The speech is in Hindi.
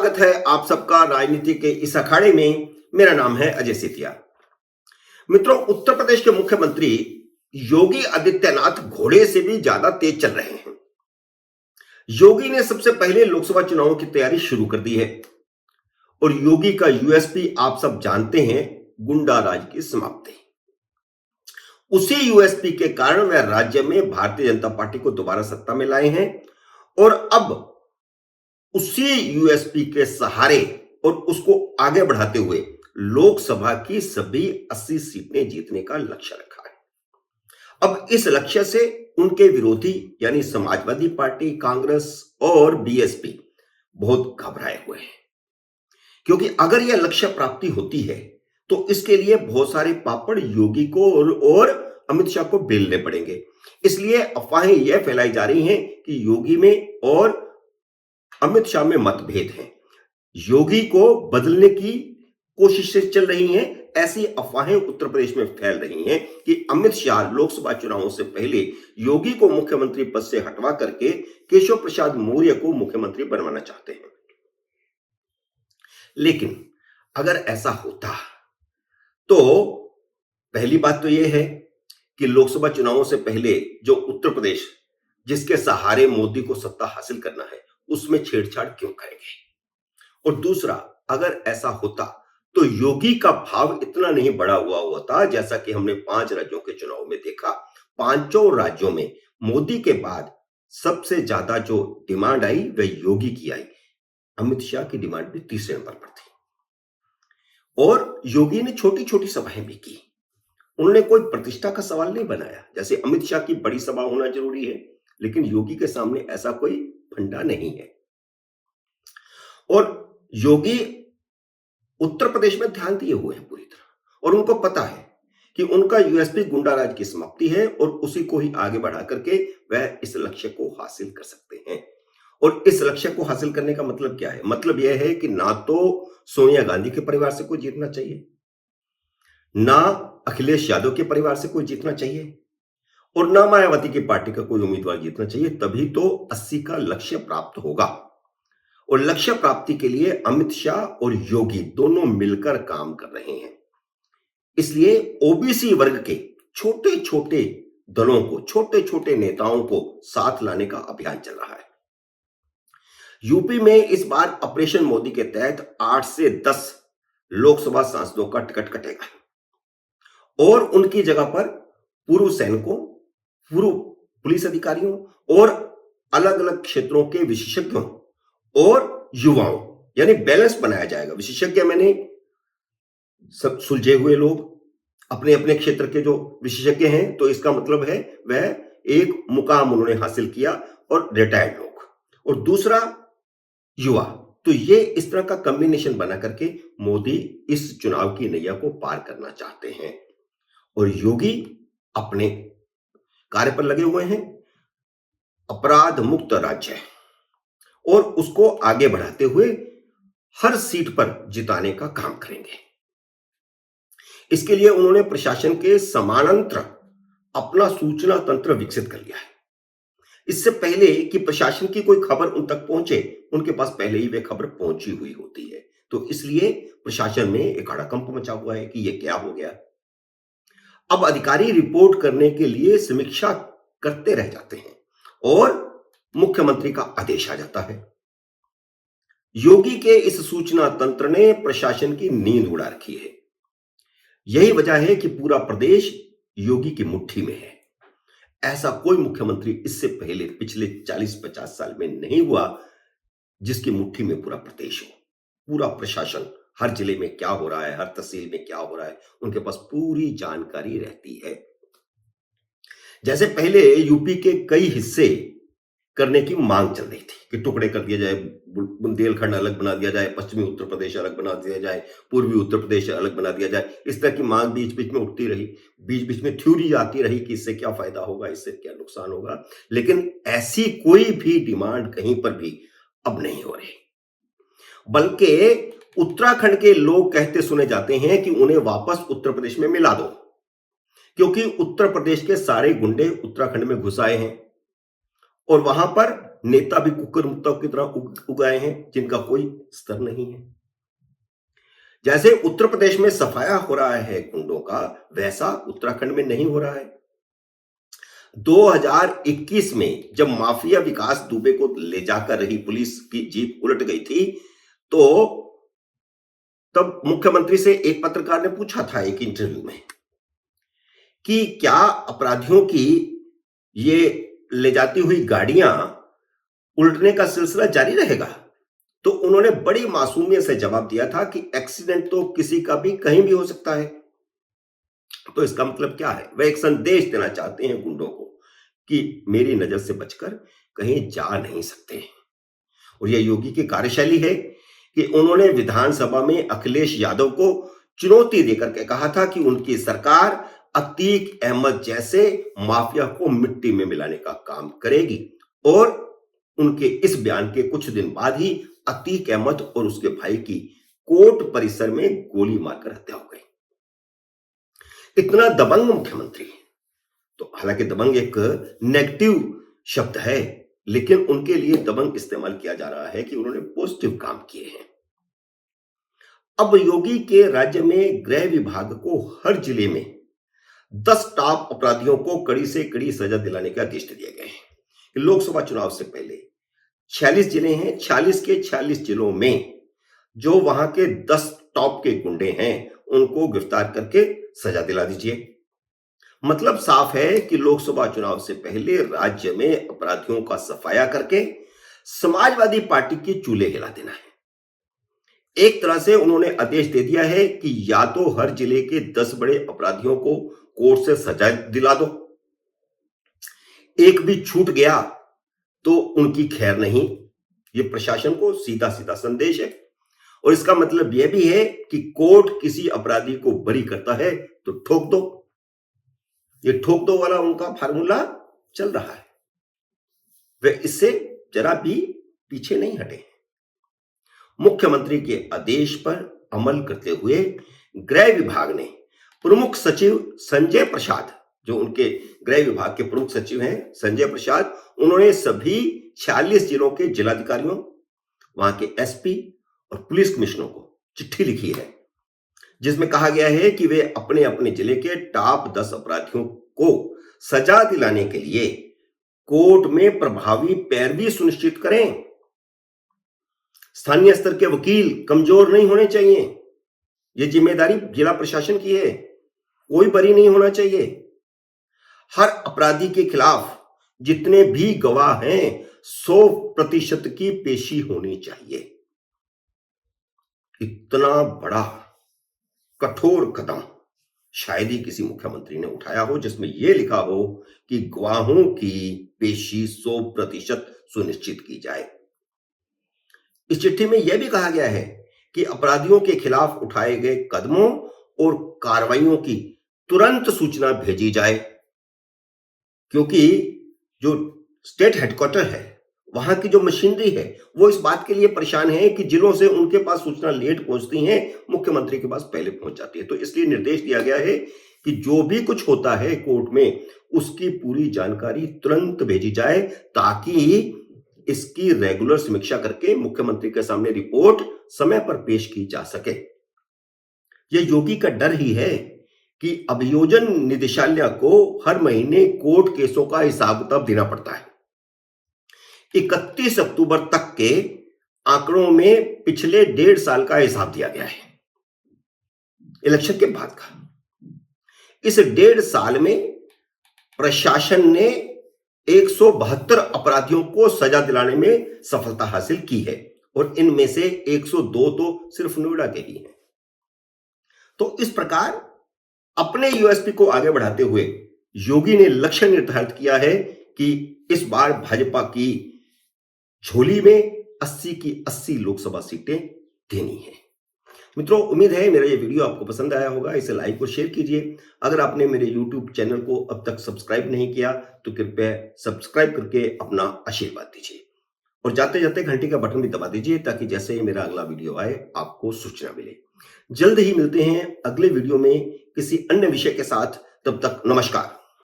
स्वागत है आप सबका राजनीति के इस अखाड़े में। मेरा नाम है अजय सेठिया। मित्रों, उत्तर प्रदेश के मुख्यमंत्री योगी आदित्यनाथ घोड़े से भी ज्यादा तेज चल रहे हैं। योगी ने सबसे पहले लोकसभा चुनावों की तैयारी शुरू कर दी है और योगी का यूएसपी आप सब जानते हैं, गुंडा राज की समाप्ति। उसी यूएसपी के कारण वह राज्य में भारतीय जनता पार्टी को दोबारा सत्ता में लाए हैं और अब उसी यूएसपी के सहारे और उसको आगे बढ़ाते हुए लोकसभा की सभी 80 सीटें जीतने का लक्ष्य रखा है। अब इस लक्ष्य से उनके विरोधी यानी समाजवादी पार्टी, कांग्रेस और बीएसपी बहुत घबराए हुए हैं, क्योंकि अगर यह लक्ष्य प्राप्ति होती है तो इसके लिए बहुत सारे पापड़ योगी को और अमित शाह को बेलने पड़ेंगे। इसलिए अफवाहें यह फैलाई जा रही हैं कि योगी में और अमित शाह में मतभेद है, योगी को बदलने की कोशिशें चल रही हैं। ऐसी अफवाहें उत्तर प्रदेश में फैल रही हैं कि अमित शाह लोकसभा चुनावों से पहले योगी को मुख्यमंत्री पद से हटवा करके केशव प्रसाद मौर्य को मुख्यमंत्री बनवाना चाहते हैं। लेकिन अगर ऐसा होता तो पहली बात तो यह है कि लोकसभा चुनावों से पहले जो उत्तर प्रदेश जिसके सहारे मोदी को सत्ता हासिल करना है, उसमें छेड़छाड़ क्यों करेंगे। और दूसरा, अगर ऐसा होता तो योगी का भाव इतना नहीं बढ़ा हुआ होता जैसा कि हमने 5 राज्यों के चुनाव में देखा। 5 राज्यों में मोदी के बाद सबसे ज्यादा जो डिमांड आई वह योगी की आई। अमित शाह की डिमांड भी तीसरे नंबर पर थी और योगी ने छोटी छोटी सभाएं भी की। उन्होंने कोई प्रतिष्ठा का सवाल नहीं बनाया। जैसे अमित शाह की बड़ी सभा होना जरूरी है, लेकिन योगी के सामने ऐसा कोई फंडा नहीं है। और योगी उत्तर प्रदेश में ध्यान दिए हुए हैं पूरी तरह और उनको पता है कि उनका यूएसपी गुंडा राज की समाप्ति है और उसी को ही आगे बढ़ा करके वह इस लक्ष्य को हासिल कर सकते हैं। और इस लक्ष्य को हासिल करने का मतलब क्या है? मतलब यह है कि ना तो सोनिया गांधी के परिवार से कोई जीतना चाहिए, ना अखिलेश यादव के परिवार से कोई जीतना चाहिए और ना मायावती की पार्टी का कोई उम्मीदवार जीतना चाहिए। तभी तो 80 का लक्ष्य प्राप्त होगा। और लक्ष्य प्राप्ति के लिए अमित शाह और योगी दोनों मिलकर काम कर रहे हैं। इसलिए ओबीसी वर्ग के छोटे छोटे दलों को, छोटे छोटे नेताओं को साथ लाने का अभियान चल रहा है। यूपी में इस बार ऑपरेशन मोदी के तहत 8 से 10 लोकसभा सांसदों का टिकट कटेगा और उनकी जगह पर पूर्व सैनिकों, पूर्व पुलिस अधिकारियों और अलग अलग क्षेत्रों के विशेषज्ञों और युवाओं यानी बैलेंस बनाया जाएगा। विशेषज्ञ मैंने सब सुलझे हुए लोग, अपने अपने क्षेत्र के जो विशेषज्ञ हैं, तो इसका मतलब है वह एक मुकाम उन्होंने हासिल किया और रिटायर्ड लोग, और दूसरा युवा। तो ये इस तरह का कॉम्बिनेशन बना करके मोदी इस चुनाव की नैया को पार करना चाहते हैं और योगी अपने कार्य पर लगे हुए हैं, अपराध मुक्त राज्य, और उसको आगे बढ़ाते हुए हर सीट पर जिताने का काम करेंगे। इसके लिए उन्होंने प्रशासन के समानांतर अपना सूचना तंत्र विकसित कर लिया है। इससे पहले कि प्रशासन की कोई खबर उन तक पहुंचे, उनके पास पहले ही वे खबर पहुंची हुई होती है। तो इसलिए प्रशासन में एक हड़कंप मचा हुआ है कि यह क्या हो गया। अब अधिकारी रिपोर्ट करने के लिए समीक्षा करते रह जाते हैं और मुख्यमंत्री का आदेश आ जाता है। योगी के इस सूचना तंत्र ने प्रशासन की नींद उड़ा रखी है। यही वजह है कि पूरा प्रदेश योगी की मुट्ठी में है। ऐसा कोई मुख्यमंत्री इससे पहले पिछले 40-50 साल में नहीं हुआ जिसकी मुट्ठी में पूरा प्रदेश हो, पूरा प्रशासन। हर जिले में क्या हो रहा है, हर तहसील में क्या हो रहा है, उनके पास पूरी जानकारी रहती है। जैसे पहले यूपी के कई हिस्से करने की मांग चल रही थी कि टुकड़े कर दिया जाए, बुंदेलखंड अलग बना दिया जाए, पश्चिमी उत्तर प्रदेश अलग बना दिया जाए, पूर्वी उत्तर प्रदेश अलग बना दिया जाए। इस तरह की मांग बीच बीच में उठती रही, बीच बीच में थ्योरी आती रही कि इससे क्या फायदा होगा, इससे क्या नुकसान होगा। लेकिन ऐसी कोई भी डिमांड कहीं पर भी अब नहीं हो रही, बल्कि उत्तराखंड के लोग कहते सुने जाते हैं कि उन्हें वापस उत्तर प्रदेश में मिला दो, क्योंकि उत्तर प्रदेश के सारे गुंडे उत्तराखंड में घुस आए हैं और वहां पर नेता भी कुकर मुत्तों की तरह उगाए हैं जिनका कोई स्तर नहीं है। जैसे उत्तर प्रदेश में सफाया हो रहा है गुंडों का, वैसा उत्तराखंड में नहीं हो रहा है। 2021 में जब माफिया विकास दुबे को ले जाकर रही पुलिस की जीप उलट गई थी, तो तब मुख्यमंत्री से एक पत्रकार ने पूछा था एक इंटरव्यू में कि क्या अपराधियों की ये ले जाती हुई गाड़ियां उलटने का सिलसिला जारी रहेगा? तो उन्होंने बड़ी मासूमियत से जवाब दिया था कि एक्सीडेंट तो किसी का भी कहीं भी हो सकता है। तो इसका मतलब क्या है? वह एक संदेश देना चाहते हैं गुंडों को कि मेरी नजर से बचकर कहीं जा नहीं सकते। और यह योगी की कार्यशैली है कि उन्होंने विधानसभा में अखिलेश यादव को चुनौती देकर के कहा था कि उनकी सरकार अतीक अहमद जैसे माफिया को मिट्टी में मिलाने का काम करेगी। और उनके इस बयान के कुछ दिन बाद ही अतीक अहमद और उसके भाई की कोर्ट परिसर में गोली मारकर हत्या हो गई। इतना दबंग मुख्यमंत्री। तो हालांकि दबंग एक नेगेटिव शब्द है, लेकिन उनके लिए दबंग इस्तेमाल किया जा रहा है कि उन्होंने पॉजिटिव काम किए हैं। अब योगी के राज्य में गृह विभाग को हर जिले में 10 टॉप अपराधियों को कड़ी से कड़ी सजा दिलाने के आदेश दिए गए हैं। लोकसभा चुनाव से पहले 46 जिले हैं, 46 के 46 जिलों में जो वहां के 10 टॉप के गुंडे हैं उनको गिरफ्तार करके सजा दिला दीजिए। मतलब साफ है कि लोकसभा चुनाव से पहले राज्य में अपराधियों का सफाया करके समाजवादी पार्टी के चूल्हे हिला देना है। एक तरह से उन्होंने आदेश दे दिया है कि या तो हर जिले के 10 बड़े अपराधियों को कोर्ट से सजा दिला दो, एक भी छूट गया तो उनकी खैर नहीं। यह प्रशासन को सीधा सीधा संदेश है। और इसका मतलब यह भी है कि कोर्ट किसी अपराधी को बरी करता है तो ठोक दो। ये ठोक दो वाला उनका फार्मूला चल रहा है। वे इससे जरा भी पीछे नहीं हटे। मुख्यमंत्री के आदेश पर अमल करते हुए गृह विभाग ने प्रमुख सचिव संजय प्रसाद, जो उनके गृह विभाग के प्रमुख सचिव हैं संजय प्रसाद, उन्होंने सभी 46 जिलों के जिलाधिकारियों, वहां के एसपी और पुलिस कमिश्नरों को चिट्ठी लिखी है, जिसमें कहा गया है कि वे अपने अपने जिले के टॉप 10 अपराधियों को सजा दिलाने के लिए कोर्ट में प्रभावी पैरवी सुनिश्चित करें। स्थानीय स्तर के वकील कमजोर नहीं होने चाहिए। यह जिम्मेदारी जिला प्रशासन की है। कोई बरी नहीं होना चाहिए। हर अपराधी के खिलाफ जितने भी गवाह हैं 100% की पेशी होनी चाहिए। इतना बड़ा कठोर कदम शायद ही किसी मुख्यमंत्री ने उठाया हो जिसमें यह लिखा हो कि गवाहों की पेशी 100% सुनिश्चित की जाए। इस चिट्ठी में यह भी कहा गया है कि अपराधियों के खिलाफ उठाए गए कदमों और कार्रवाइयों की तुरंत सूचना भेजी जाए, क्योंकि जो स्टेट हेडक्वार्टर है, वहां की जो मशीनरी है, वो इस बात के लिए परेशान है कि जिलों से उनके पास सूचना लेट पहुंचती है, मुख्यमंत्री के पास पहले पहुंच जाती है। तो इसलिए निर्देश दिया गया है कि जो भी कुछ होता है कोर्ट में उसकी पूरी जानकारी तुरंत भेजी जाए, ताकि इसकी रेगुलर समीक्षा करके मुख्यमंत्री के सामने रिपोर्ट समय पर पेश की जा सके। यह योगी का डर ही है कि अभियोजन निदेशालय को हर महीने कोर्ट केसों का हिसाब किताब देना पड़ता है। 31 अक्टूबर तक के आंकड़ों में पिछले 1.5 साल का हिसाब दिया गया है, इलेक्शन के बाद का। इस 1.5 साल में प्रशासन ने 172 अपराधियों को सजा दिलाने में सफलता हासिल की है और इनमें से 102 तो सिर्फ नोएडा के ही हैं। तो इस प्रकार अपने यूएसपी को आगे बढ़ाते हुए योगी ने लक्ष्य निर्धारित किया है कि इस बार भाजपा की झोली में 80 की 80 लोकसभा सीटें देनी है। मित्रों, उम्मीद है मेरा ये वीडियो आपको पसंद आया होगा। इसे लाइक और शेयर कीजिए। अगर आपने मेरे YouTube चैनल को अब तक सब्सक्राइब नहीं किया तो कृपया सब्सक्राइब करके अपना आशीर्वाद दीजिए और जाते जाते घंटी का बटन भी दबा दीजिए, ताकि जैसे ही मेरा अगला वीडियो आए आपको सूचना मिले। जल्द ही मिलते हैं अगले वीडियो में किसी अन्य विषय के साथ। तब तक नमस्कार।